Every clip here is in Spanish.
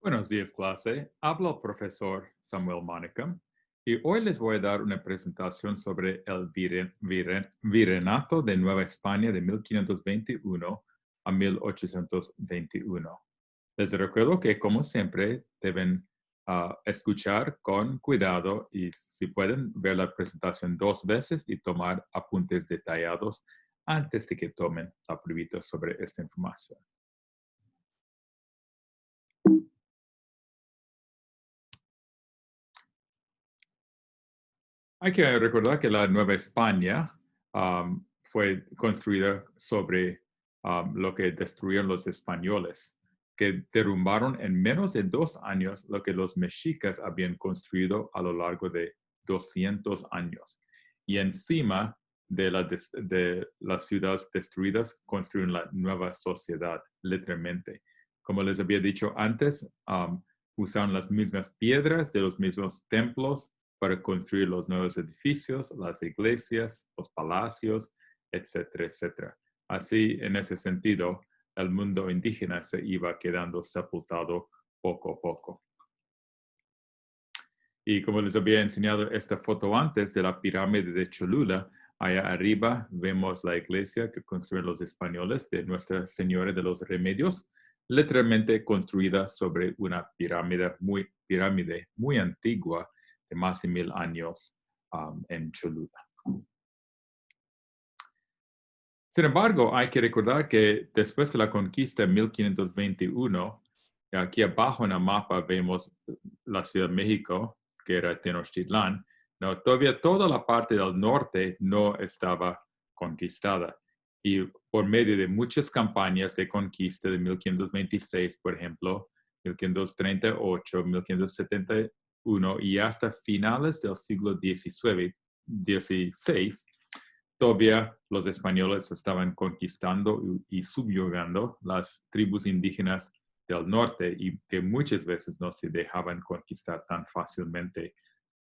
Buenos días, clase. Habla el profesor Samuel Monicum y hoy les voy a dar una presentación sobre el Virreinato de Nueva España de 1521 a 1821. Les recuerdo que, como siempre, deben escuchar con cuidado y, si pueden, ver la presentación 2 veces y tomar apuntes detallados antes de que tomen la pruebita sobre esta información. Hay que recordar que la Nueva España fue construida sobre lo que destruyeron los españoles, que derrumbaron en menos de 2 años lo que los mexicas habían construido a lo largo de 200 años. Y encima de las ciudades destruidas, construyeron la nueva sociedad, literalmente. Como les había dicho antes, usaron las mismas piedras de los mismos templos para construir los nuevos edificios, las iglesias, los palacios, etcétera, etcétera. Así, en ese sentido, el mundo indígena se iba quedando sepultado poco a poco. Y como les había enseñado esta foto antes de la pirámide de Cholula, allá arriba vemos la iglesia que construyeron los españoles de Nuestra Señora de los Remedios, literalmente construida sobre una pirámide muy antigua de más de 1000 años en Cholula. Sin embargo, hay que recordar que después de la conquista en 1521, aquí abajo en el mapa vemos la Ciudad de México, que era Tenochtitlán. No, todavía toda la parte del norte no estaba conquistada. Y por medio de muchas campañas de conquista de 1526, por ejemplo, 1538, 1571 y hasta finales del siglo XVI, todavía los españoles estaban conquistando y subyugando las tribus indígenas del norte y que muchas veces no se dejaban conquistar tan fácilmente.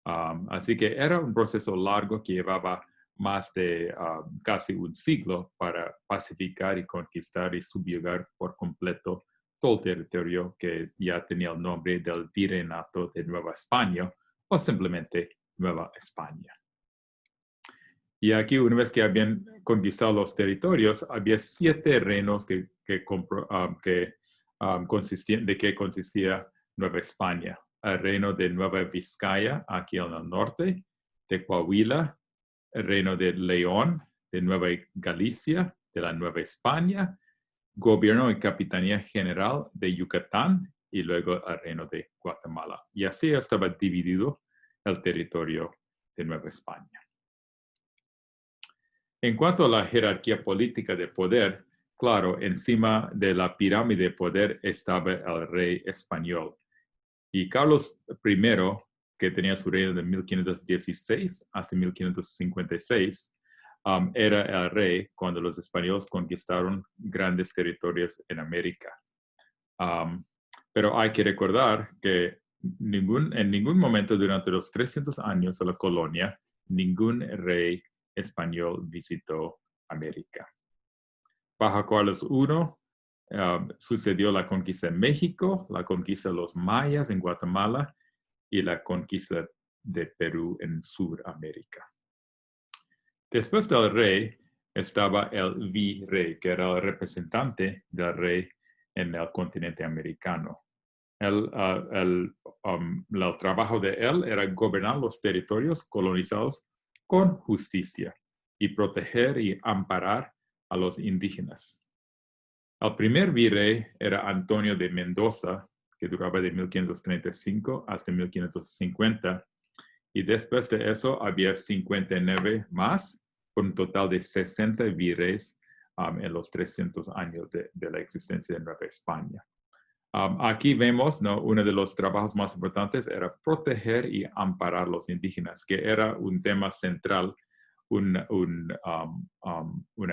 Así que era un proceso largo que llevaba más de casi un siglo para pacificar y conquistar y subyugar por completo todo el territorio que ya tenía el nombre del Virreinato de Nueva España o simplemente Nueva España. Y aquí, una vez que habían conquistado los territorios, había 7 reinos de qué consistía Nueva España. El reino de Nueva Vizcaya, aquí en el norte, de Coahuila, el reino de León, de Nueva Galicia, de la Nueva España, gobierno y capitanía general de Yucatán y luego el reino de Guatemala. Y así estaba dividido el territorio de Nueva España. En cuanto a la jerarquía política de poder, claro, encima de la pirámide de poder estaba el rey español. Y Carlos I, que tenía su reino de 1516 hasta 1556, era el rey cuando los españoles conquistaron grandes territorios en América. Pero hay que recordar que en ningún momento durante los 300 años de la colonia, ningún rey español visitó América. Bajo Carlos I sucedió la conquista de México, la conquista de los mayas en Guatemala y la conquista de Perú en Sudamérica. Después del rey estaba el virrey, que era el representante del rey en el continente americano. El trabajo de él era gobernar los territorios colonizados con justicia y proteger y amparar a los indígenas. El primer virrey era Antonio de Mendoza, que duraba de 1535 hasta 1550, y después de eso había 59 más, por un total de 60 virreyes en los 300 años de la existencia de Nueva España. Aquí vemos, ¿no? Uno de los trabajos más importantes era proteger y amparar a los indígenas, que era un tema central, una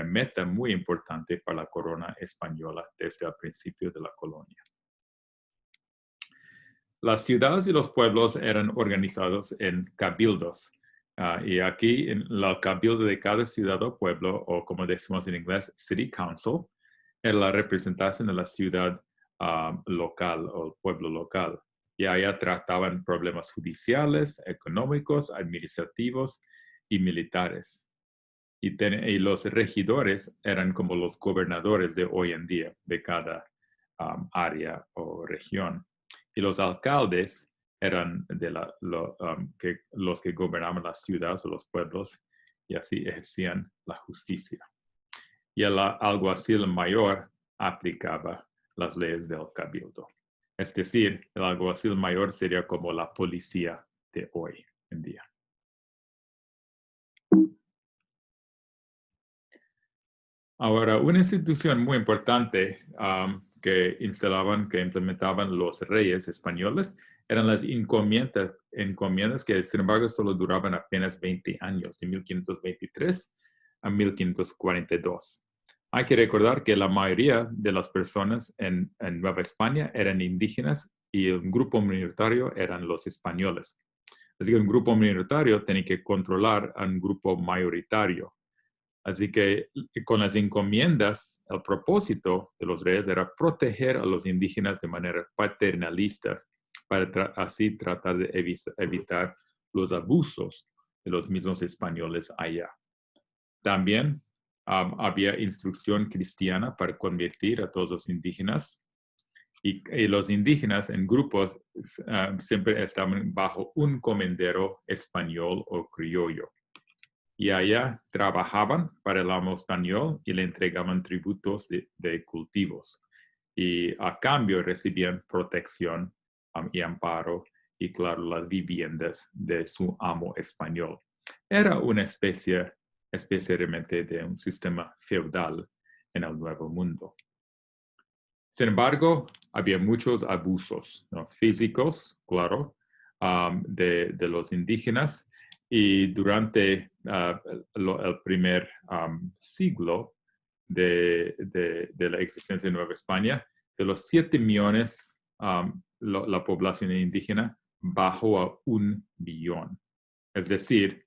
meta muy importante para la corona española desde el principio de la colonia. Las ciudades y los pueblos eran organizados en cabildos. Y aquí, en el cabildo de cada ciudad o pueblo, o como decimos en inglés, City Council, era la representación de la ciudad local o pueblo local. Y allá trataban problemas judiciales, económicos, administrativos y militares. Y los regidores eran como los gobernadores de hoy en día, de cada área o región. Y los alcaldes eran los que gobernaban las ciudades o los pueblos y así ejercían la justicia. Y el alguacil mayor aplicaba las leyes del cabildo. Es decir, el alguacil mayor sería como la policía de hoy en día. Ahora, una institución muy importante que implementaban los reyes españoles eran las encomiendas que sin embargo solo duraban apenas 20 años, de 1523 a 1542. Hay que recordar que la mayoría de las personas en Nueva España eran indígenas y un grupo minoritario eran los españoles. Así que un grupo minoritario tenía que controlar a un grupo mayoritario. Así que con las encomiendas, el propósito de los reyes era proteger a los indígenas de manera paternalista para así tratar de evitar los abusos de los mismos españoles allá. También había instrucción cristiana para convertir a todos los indígenas y los indígenas en grupos siempre estaban bajo un comendero español o criollo. Y allá trabajaban para el amo español y le entregaban tributos de cultivos. Y a cambio recibían protección y amparo y, claro, las viviendas de su amo español. Era una especie realmente de un sistema feudal en el Nuevo Mundo. Sin embargo, había muchos abusos, ¿no?, físicos, claro, de los indígenas. Y durante el primer siglo de la existencia de Nueva España, de los 7 millones, la población indígena bajó a 1 billón. Es decir,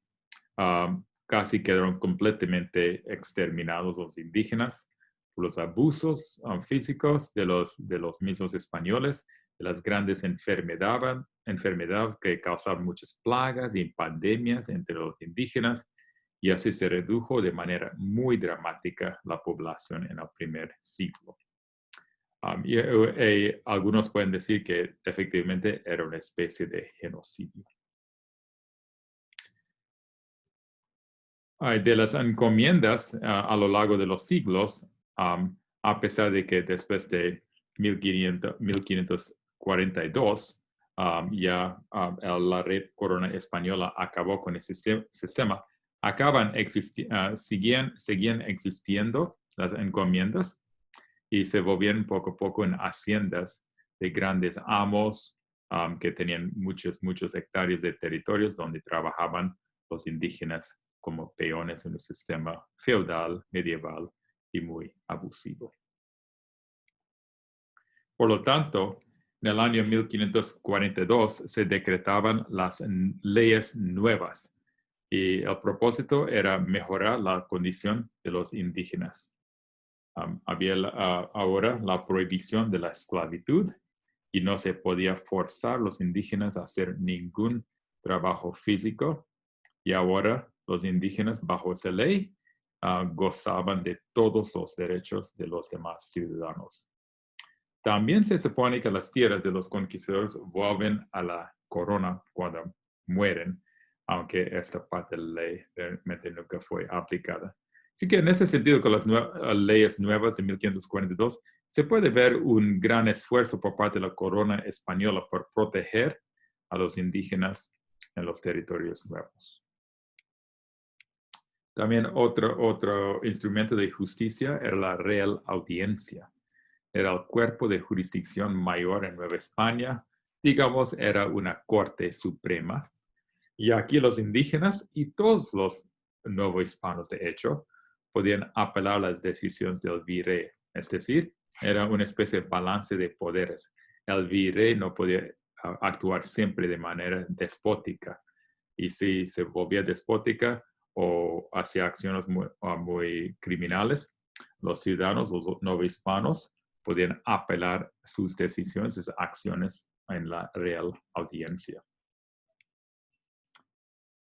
casi quedaron completamente exterminados los indígenas por los abusos físicos de los mismos españoles, de las grandes enfermedades que causaban muchas plagas y pandemias entre los indígenas, y así se redujo de manera muy dramática la población en el primer siglo. Y algunos pueden decir que efectivamente era una especie de genocidio. De las encomiendas a lo largo de los siglos, a pesar de que después de 1542 ya la red corona española acabó con el sistema, seguían existiendo las encomiendas y se volvieron poco a poco en haciendas de grandes amos que tenían muchos hectáreas de territorios donde trabajaban los indígenas como peones en el sistema feudal, medieval y muy abusivo. Por lo tanto, en el año 1542 se decretaban las leyes nuevas y el propósito era mejorar la condición de los indígenas. Había ahora la prohibición de la esclavitud y no se podía forzar a los indígenas a hacer ningún trabajo físico. Y ahora los indígenas bajo esa ley gozaban de todos los derechos de los demás ciudadanos. También se supone que las tierras de los conquistadores vuelven a la corona cuando mueren, aunque esta parte de la ley realmente nunca fue aplicada. Así que en ese sentido, con las leyes nuevas de 1542, se puede ver un gran esfuerzo por parte de la corona española por proteger a los indígenas en los territorios nuevos. También otro instrumento de justicia era la Real Audiencia. Era el cuerpo de jurisdicción mayor en Nueva España. Digamos, era una corte suprema. Y aquí los indígenas y todos los novohispanos, de hecho, podían apelar las decisiones del virrey. Es decir, era una especie de balance de poderes. El virrey no podía actuar siempre de manera despótica. Y si se volvía despótica o hacía acciones muy criminales, los ciudadanos, los novohispanos, podían apelar sus decisiones, sus acciones en la real audiencia.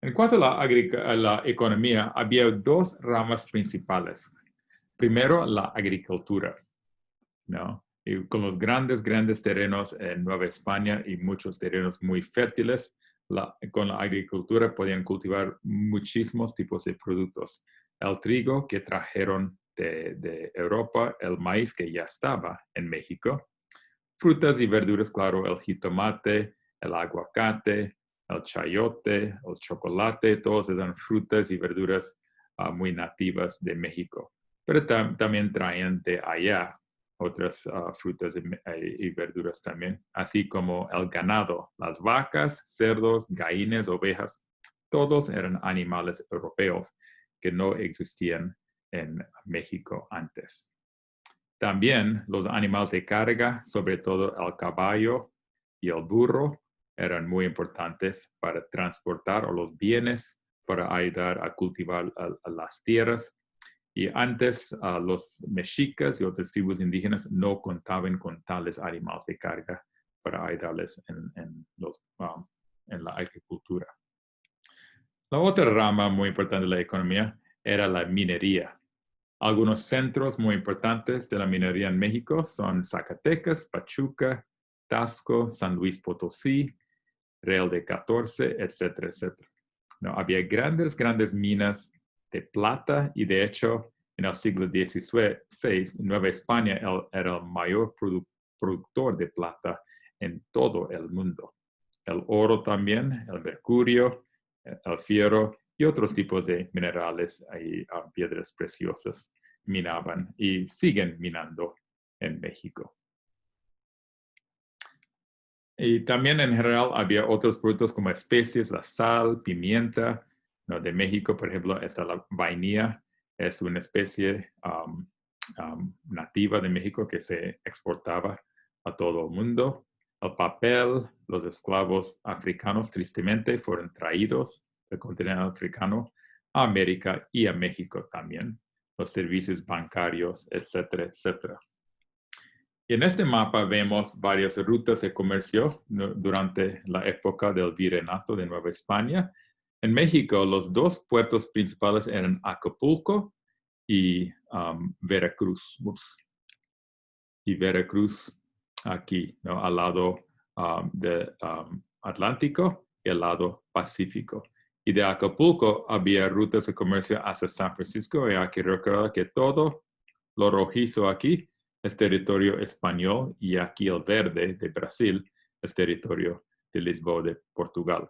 En cuanto a la economía, había dos ramas principales. Primero, la agricultura, ¿no? Y con los grandes terrenos en Nueva España y muchos terrenos muy fértiles, con la agricultura podían cultivar muchísimos tipos de productos. El trigo que trajeron de Europa, el maíz que ya estaba en México, frutas y verduras, claro, el jitomate, el aguacate, el chayote, el chocolate, todos eran frutas y verduras muy nativas de México. Pero también traían de allá otras frutas y verduras también, así como el ganado, las vacas, cerdos, gallines, ovejas, todos eran animales europeos que no existían en México antes. También los animales de carga, sobre todo el caballo y el burro, eran muy importantes para transportar los bienes, para ayudar a cultivar las tierras. Y antes los mexicas y otras tribus indígenas no contaban con tales animales de carga para ayudarles en la agricultura. La otra rama muy importante de la economía era la minería. Algunos centros muy importantes de la minería en México son Zacatecas, Pachuca, Tasco, San Luis Potosí, Real de 14, etcétera, etcétera. No, había grandes minas de plata y de hecho en el siglo XVI Nueva España era el mayor productor de plata en todo el mundo. El oro también, el mercurio, el fierro y otros tipos de minerales y piedras preciosas minaban y siguen minando en México. Y también en general había otros productos como especies, la sal, pimienta, ¿no? De México, por ejemplo, está la vainilla, es una especie nativa de México que se exportaba a todo el mundo. El papel, los esclavos africanos tristemente fueron traídos del continente africano a América y a México también. Los servicios bancarios, etcétera, etcétera. Y en este mapa vemos varias rutas de comercio durante la época del Virreinato de Nueva España. En México, los dos puertos principales eran Acapulco y Veracruz. Y Veracruz aquí, ¿no? Al lado del Atlántico y al lado Pacífico. Y de Acapulco había rutas de comercio hacia San Francisco y hay que recordar que todo lo rojizo aquí es territorio español y aquí el verde de Brasil es territorio de Lisboa de Portugal.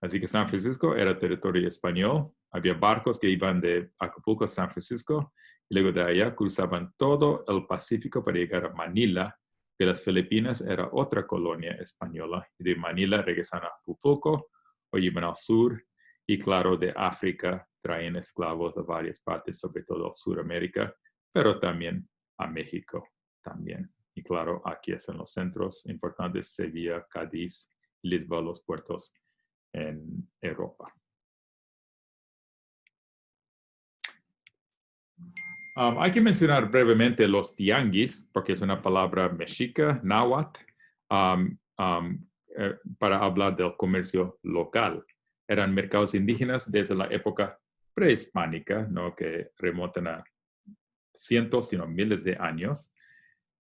Así que San Francisco era territorio español. Había barcos que iban de Acapulco a San Francisco y luego de allá cruzaban todo el Pacífico para llegar a Manila, que las Filipinas era otra colonia española. Y de Manila regresaban a Acapulco o iban al sur y claro, de África traían esclavos de varias partes, sobre todo Sudamérica, pero también a México también. Y claro, aquí están los centros importantes, Sevilla, Cádiz, Lisboa, los puertos en Europa. Hay que mencionar brevemente los tianguis, porque es una palabra mexica, náhuatl, para hablar del comercio local. Eran mercados indígenas desde la época prehispánica, ¿no? Que remontan a cientos, sino miles de años.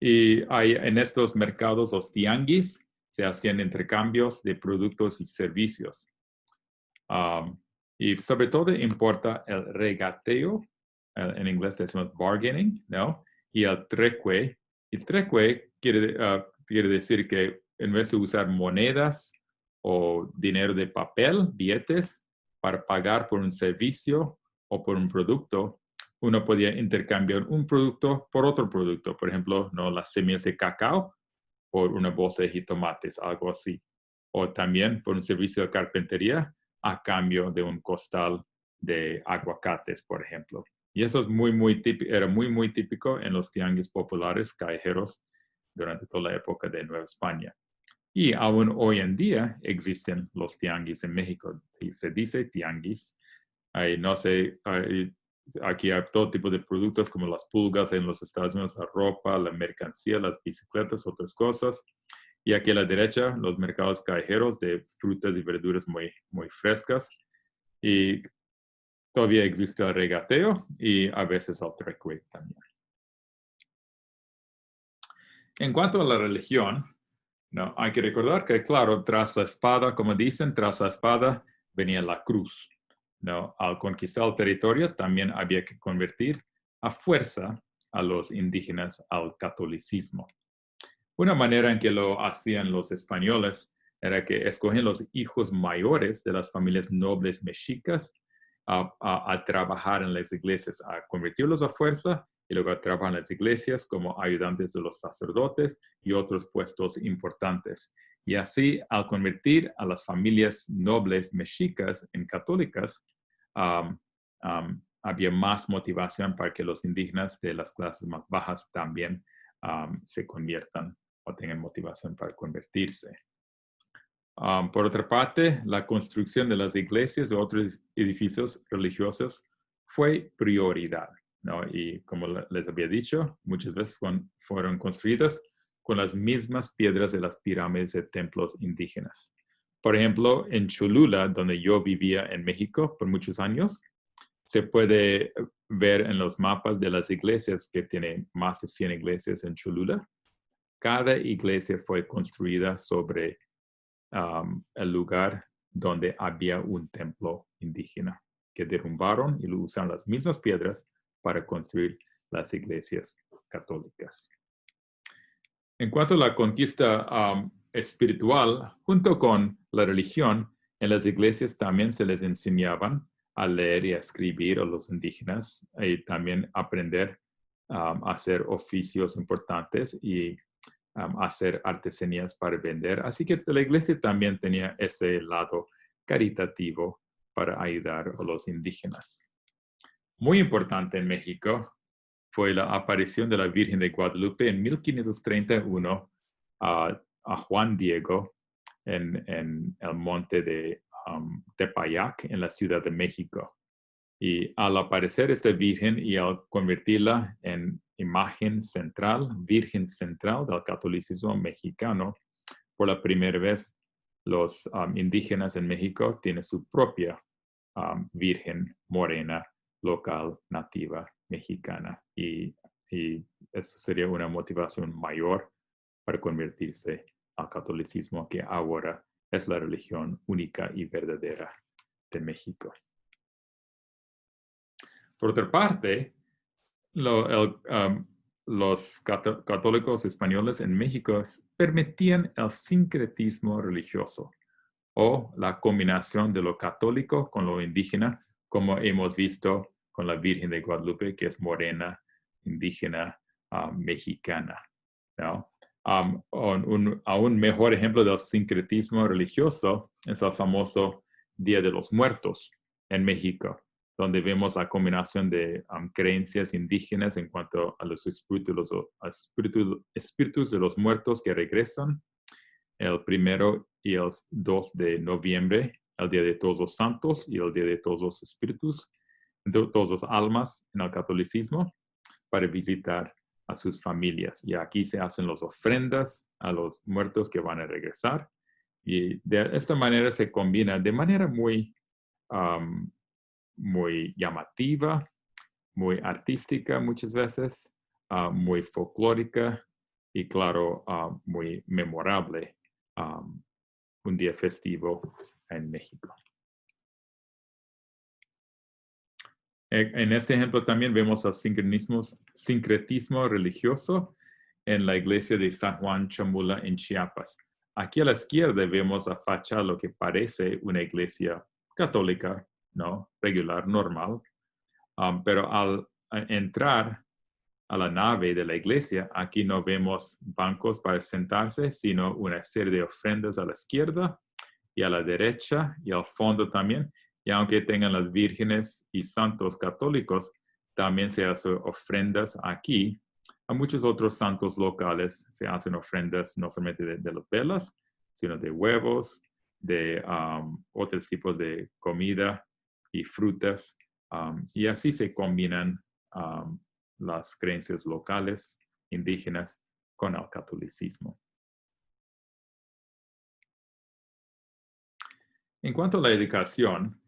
Y en estos mercados, los tianguis, se hacían intercambios de productos y servicios. Y sobre todo importa el regateo, en inglés decimos bargaining, ¿no? Y el treque. El treque quiere decir que en vez de usar monedas o dinero de papel, billetes, para pagar por un servicio o por un producto, uno podía intercambiar un producto por otro producto. Por ejemplo, ¿no? Las semillas de cacao por una bolsa de jitomates, algo así. O también por un servicio de carpintería a cambio de un costal de aguacates, por ejemplo. Y eso es era muy típico en los tianguis populares callejeros durante toda la época de Nueva España. Y aún hoy en día existen los tianguis en México. Y se dice tianguis. No sé aquí hay todo tipo de productos como las pulgas en los Estados Unidos, la ropa, la mercancía, las bicicletas, otras cosas. Y aquí a la derecha, los mercados callejeros de frutas y verduras muy, muy frescas. Y todavía existe el regateo y a veces el trade también. En cuanto a la religión, no, hay que recordar que, claro, tras la espada, como dicen, tras la espada venía la cruz. ¿No? Al conquistar el territorio también había que convertir a fuerza a los indígenas al catolicismo. Una manera en que lo hacían los españoles era que escogían los hijos mayores de las familias nobles mexicas a trabajar en las iglesias, a convertirlos a fuerza y luego a trabajar en las iglesias como ayudantes de los sacerdotes y otros puestos importantes. Y así, al convertir a las familias nobles mexicas en católicas, había más motivación para que los indígenas de las clases más bajas también se conviertan o tengan motivación para convertirse. Por otra parte, la construcción de las iglesias y otros edificios religiosos fue prioridad, ¿no? Y como les había dicho, muchas veces fueron construidas con las mismas piedras de las pirámides de templos indígenas. Por ejemplo, en Cholula, donde yo vivía en México por muchos años, se puede ver en los mapas de las iglesias, que tiene más de 100 iglesias en Cholula. Cada iglesia fue construida sobre el lugar donde había un templo indígena, que derrumbaron y usaron las mismas piedras para construir las iglesias católicas. En cuanto a la conquista espiritual, junto con la religión, en las iglesias también se les enseñaban a leer y a escribir a los indígenas y también aprender a hacer oficios importantes y hacer artesanías para vender. Así que la iglesia también tenía ese lado caritativo para ayudar a los indígenas. Muy importante en México fue la aparición de la Virgen de Guadalupe en 1531 a Juan Diego en el monte de Tepayac, en la Ciudad de México. Y al aparecer esta Virgen y al convertirla en imagen central, Virgen central del catolicismo mexicano, por la primera vez los indígenas en México tienen su propia Virgen morena, local, nativa, mexicana. Y eso sería una motivación mayor para convertirse al catolicismo, que ahora es la religión única y verdadera de México. Por otra parte, los católicos españoles en México permitían el sincretismo religioso o la combinación de lo católico con lo indígena, como hemos visto con la Virgen de Guadalupe, que es morena, indígena, mexicana, ¿no? Un mejor ejemplo del sincretismo religioso es el famoso Día de los Muertos en México, donde vemos la combinación de creencias indígenas en cuanto a los espíritus de los muertos que regresan el 1 y el 2 de noviembre, el Día de Todos los Santos y el Día de Todos los Espíritus, de todas las almas en el catolicismo, para visitar a sus familias. Y aquí se hacen las ofrendas a los muertos que van a regresar. Y de esta manera se combina de manera muy llamativa, muy artística muchas veces, muy folclórica y claro, muy memorable, un día festivo en México. En este ejemplo también vemos el sincretismo religioso en la iglesia de San Juan Chamula en Chiapas. Aquí a la izquierda vemos la fachada, lo que parece una iglesia católica, ¿no? Regular, normal. Pero al entrar a la nave de la iglesia, aquí no vemos bancos para sentarse, sino una serie de ofrendas a la izquierda y a la derecha y al fondo también. Y aunque tengan las vírgenes y santos católicos, también se hacen ofrendas aquí. A muchos otros santos locales se hacen ofrendas no solamente de las velas, sino de huevos, de otros tipos de comida y frutas Y así se combinan las creencias locales indígenas con el catolicismo. En cuanto a la educación,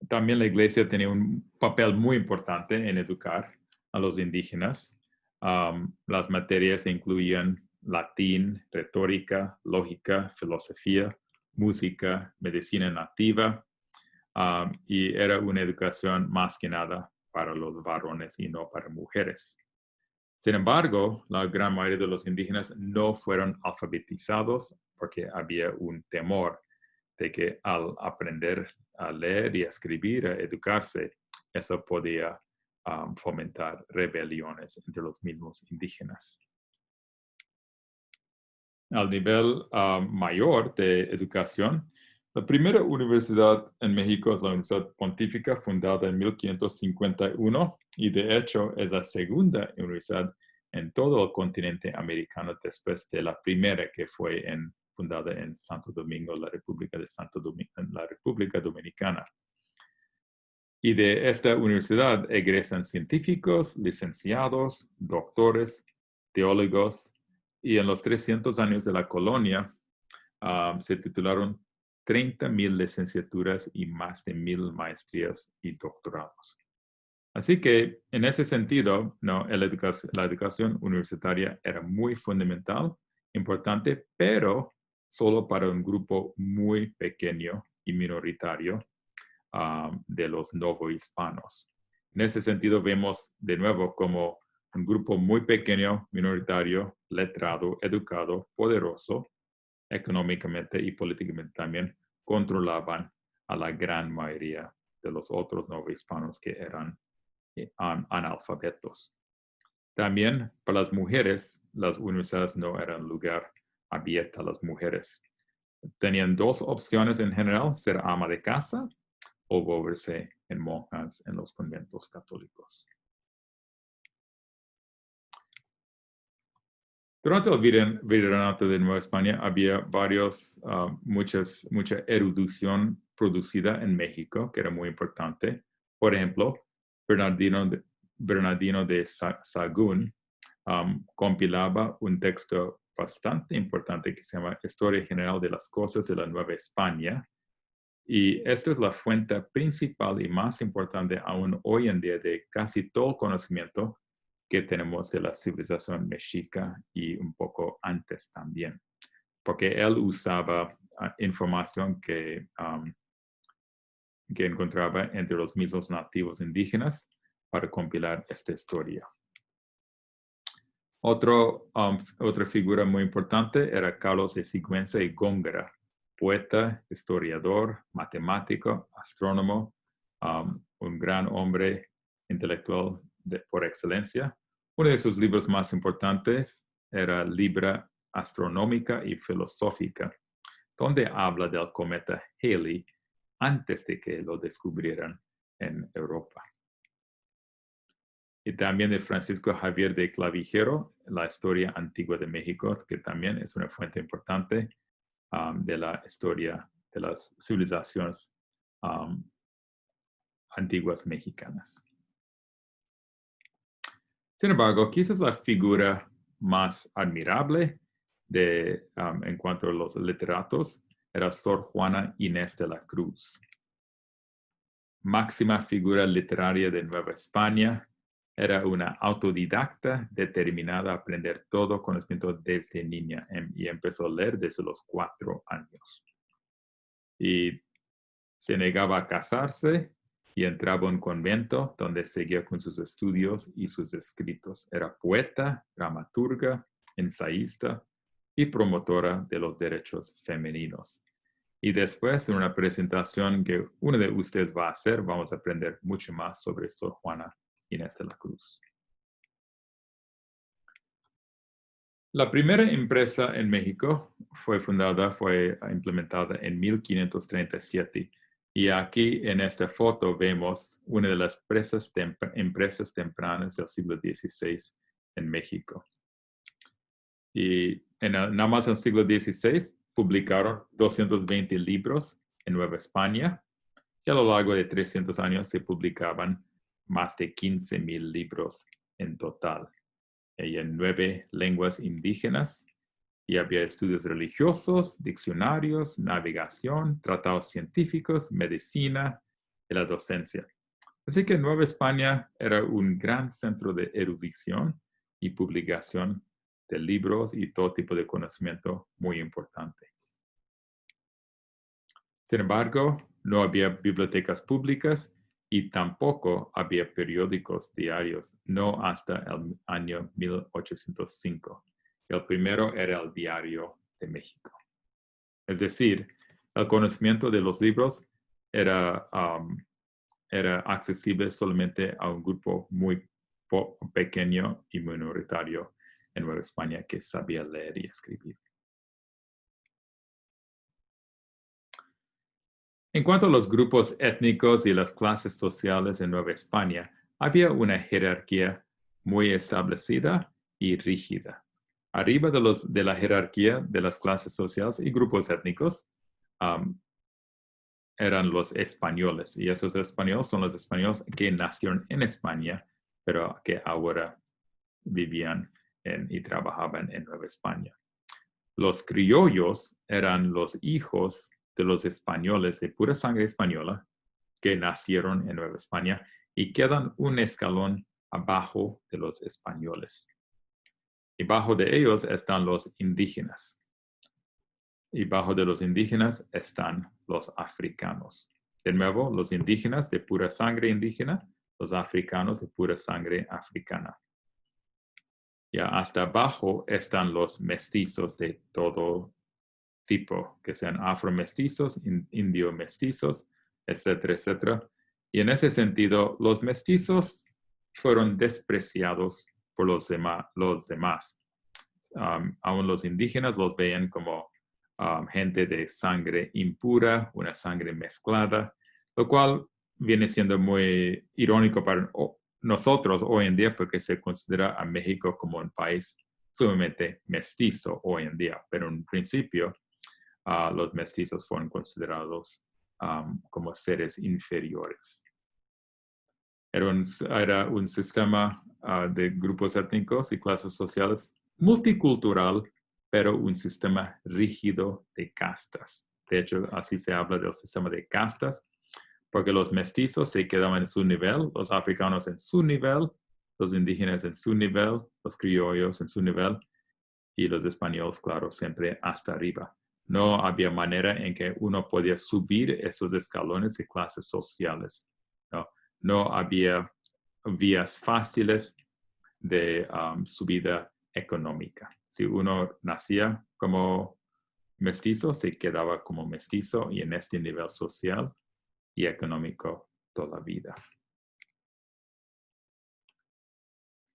también la iglesia tenía un papel muy importante en educar a los indígenas. Las materias incluían latín, retórica, lógica, filosofía, música, medicina nativa, y era una educación más que nada para los varones y no para mujeres. Sin embargo, la gran mayoría de los indígenas no fueron alfabetizados porque había un temor de que al aprender a leer y a escribir, a educarse, eso podía fomentar rebeliones entre los mismos indígenas. Al nivel mayor de educación, la primera universidad en México es la Universidad Pontífica, fundada en 1551, y de hecho es la segunda universidad en todo el continente americano después de la primera que fue fundada en Santo Domingo, la República de Santo Domingo, en la República Dominicana. Y de esta universidad egresan científicos, licenciados, doctores, teólogos, y en los 300 años de la colonia se titularon 30,000 licenciaturas y más de 1,000 maestrías y doctorados. Así que en ese sentido, ¿no? la educación universitaria era muy fundamental, importante, pero solo para un grupo muy pequeño y minoritario de los novohispanos. En ese sentido, vemos de nuevo como un grupo muy pequeño, minoritario, letrado, educado, poderoso, económicamente y políticamente también, controlaban a la gran mayoría de los otros novohispanos que eran analfabetos. También para las mujeres, las universidades no eran lugar abierto a las mujeres. Tenían dos opciones en general: ser ama de casa o volverse en monjas en los conventos católicos. Durante el virreinato de Nueva España había mucha erudición producida en México, que era muy importante. Por ejemplo, Bernardino de Sahagún compilaba un texto bastante importante que se llama Historia General de las Cosas de la Nueva España. Y esta es la fuente principal y más importante aún hoy en día de casi todo el conocimiento que tenemos de la civilización mexica y un poco antes también, porque él usaba información que encontraba entre los mismos nativos indígenas para compilar esta historia. Otra figura muy importante era Carlos de Sigüenza y Góngora, poeta, historiador, matemático, astrónomo, un gran hombre intelectual por excelencia. Uno de sus libros más importantes era Libra Astronómica y Filosófica, donde habla del cometa Halley antes de que lo descubrieran en Europa. Y también de Francisco Javier de Clavijero, La Historia Antigua de México, que también es una fuente importante de la historia de las civilizaciones antiguas mexicanas. Sin embargo, quizás la figura más admirable en cuanto a los literatos era Sor Juana Inés de la Cruz. Máxima figura literaria de Nueva España, era una autodidacta determinada a aprender todo conocimiento desde niña y empezó a leer desde los 4 años. Y se negaba a casarse y entraba a un convento donde seguía con sus estudios y sus escritos. Era poeta, dramaturga, ensayista y promotora de los derechos femeninos. Y después, en una presentación que uno de ustedes va a hacer, vamos a aprender mucho más sobre Sor Juana Inés de la Cruz. La primera empresa en México fue implementada en 1537. Y aquí en esta foto vemos una de las empresas tempranas del siglo XVI en México. Y nada más en el siglo XVI publicaron 220 libros en Nueva España, y a lo largo de 300 años se publicaban más de 15,000 libros en total. Y en 9 lenguas indígenas. Y había estudios religiosos, diccionarios, navegación, tratados científicos, medicina y la docencia. Así que Nueva España era un gran centro de erudición y publicación de libros y todo tipo de conocimiento muy importante. Sin embargo, no había bibliotecas públicas y tampoco había periódicos diarios, no hasta el año 1805. El primero era el Diario de México. Es decir, el conocimiento de los libros era accesible solamente a un grupo muy pequeño y minoritario en Nueva España que sabía leer y escribir. En cuanto a los grupos étnicos y las clases sociales en Nueva España, había una jerarquía muy establecida y rígida. Arriba de la jerarquía de las clases sociales y grupos étnicos eran los españoles, y esos españoles son los españoles que nacieron en España, pero que ahora vivían y trabajaban en Nueva España. Los criollos eran los hijos de los españoles de pura sangre española que nacieron en Nueva España y quedan un escalón abajo de los españoles. Y bajo de ellos están los indígenas. Y bajo de los indígenas están los africanos. De nuevo, los indígenas de pura sangre indígena, los africanos de pura sangre africana. Ya hasta abajo están los mestizos de todo tipo, que sean afromestizos, indio-mestizos, etcétera, etcétera. Y en ese sentido, los mestizos fueron despreciados por los demás. Aún los indígenas los veían como gente de sangre impura, una sangre mezclada, lo cual viene siendo muy irónico para nosotros hoy en día porque se considera a México como un país sumamente mestizo hoy en día, pero en principio los mestizos fueron considerados como seres inferiores. Era un sistema de grupos étnicos y clases sociales multicultural, pero un sistema rígido de castas. De hecho, así se habla del sistema de castas, porque los mestizos se quedaban en su nivel, los africanos en su nivel, los indígenas en su nivel, los criollos en su nivel, y los españoles, claro, siempre hasta arriba. No había manera en que uno podía subir esos escalones de clases sociales. No había vías fáciles de subida económica. Si uno nacía como mestizo, se quedaba como mestizo y en este nivel social y económico toda la vida.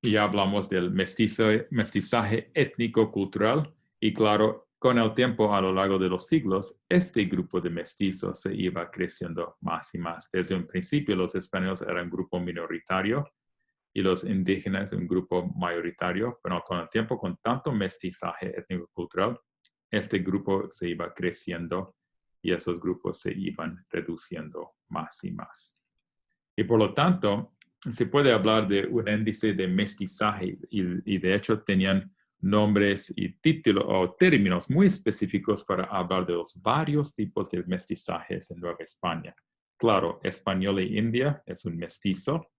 Y ya hablamos del mestizaje étnico-cultural y claro, con el tiempo a lo largo de los siglos, este grupo de mestizos se iba creciendo más y más. Desde un principio los españoles eran un grupo minoritario y los indígenas un grupo mayoritario, pero con el tiempo, con tanto mestizaje étnico-cultural, este grupo se iba creciendo y esos grupos se iban reduciendo más y más. Y por lo tanto, se puede hablar de un índice de mestizaje y de hecho tenían nombres y títulos o términos muy específicos para hablar de los varios tipos de mestizajes en Nueva España. Claro, española e india es un mestizo,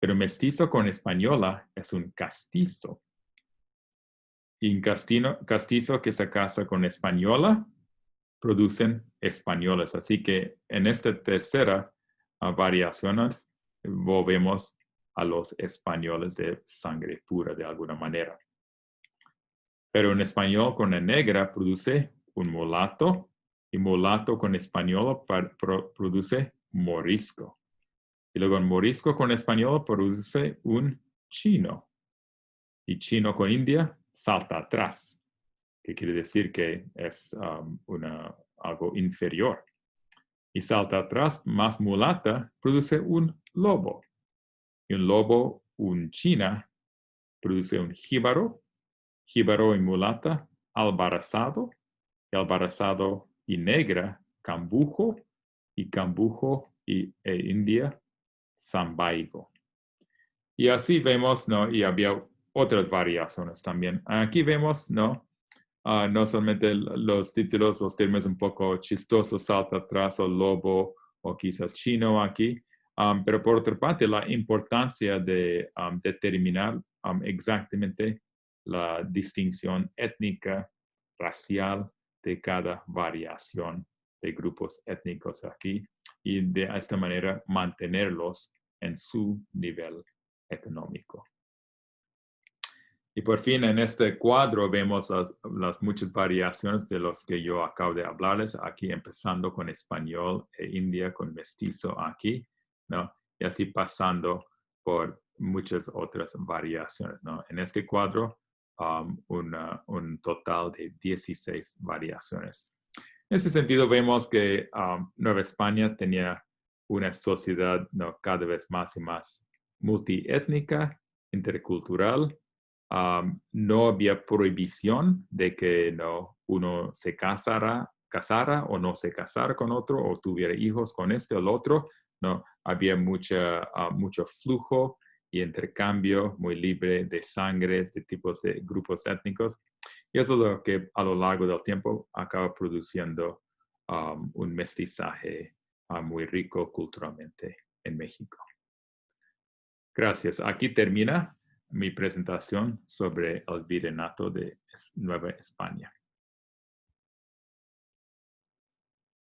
pero mestizo con española es un castizo. Y un castizo que se casa con española producen españoles. Así que en esta tercera variaciones volvemos a los españoles de sangre pura de alguna manera. Pero en español con la negra produce un mulato y mulato con español produce morisco. Y luego en morisco con español produce un chino. Y chino con india salta atrás, que quiere decir que es algo inferior. Y salta atrás, más mulata, produce un lobo. Y un lobo, un china, produce un jíbaro. Jíbaro y mulata, albarazado. Y albarazado y negra, cambujo. Y cambujo e india, Zambaigo. Y así vemos, ¿no? Y había otras variaciones también. Aquí vemos, ¿no? No solamente los títulos, los términos un poco chistosos, salta atrás o lobo o quizás chino aquí. Pero por otra parte, la importancia de determinar exactamente la distinción étnica, racial de cada variación de grupos étnicos aquí y de esta manera mantenerlos en su nivel económico. Y por fin en este cuadro vemos las muchas variaciones de los que yo acabo de hablarles, aquí empezando con español e india con mestizo aquí, ¿no? Y así pasando por muchas otras variaciones, ¿no? En este cuadro, un total de 16 variaciones. En ese sentido, vemos que Nueva España tenía una sociedad, ¿no? Cada vez más y más multiétnica, intercultural. No había prohibición de que no, uno se casara o no se casara con otro o tuviera hijos con este o el otro. No, había mucho flujo y intercambio muy libre de sangre, de tipos de grupos étnicos. Y eso es lo que a lo largo del tiempo acaba produciendo un mestizaje muy rico culturalmente en México. Gracias. Aquí termina mi presentación sobre el virreinato de Nueva España.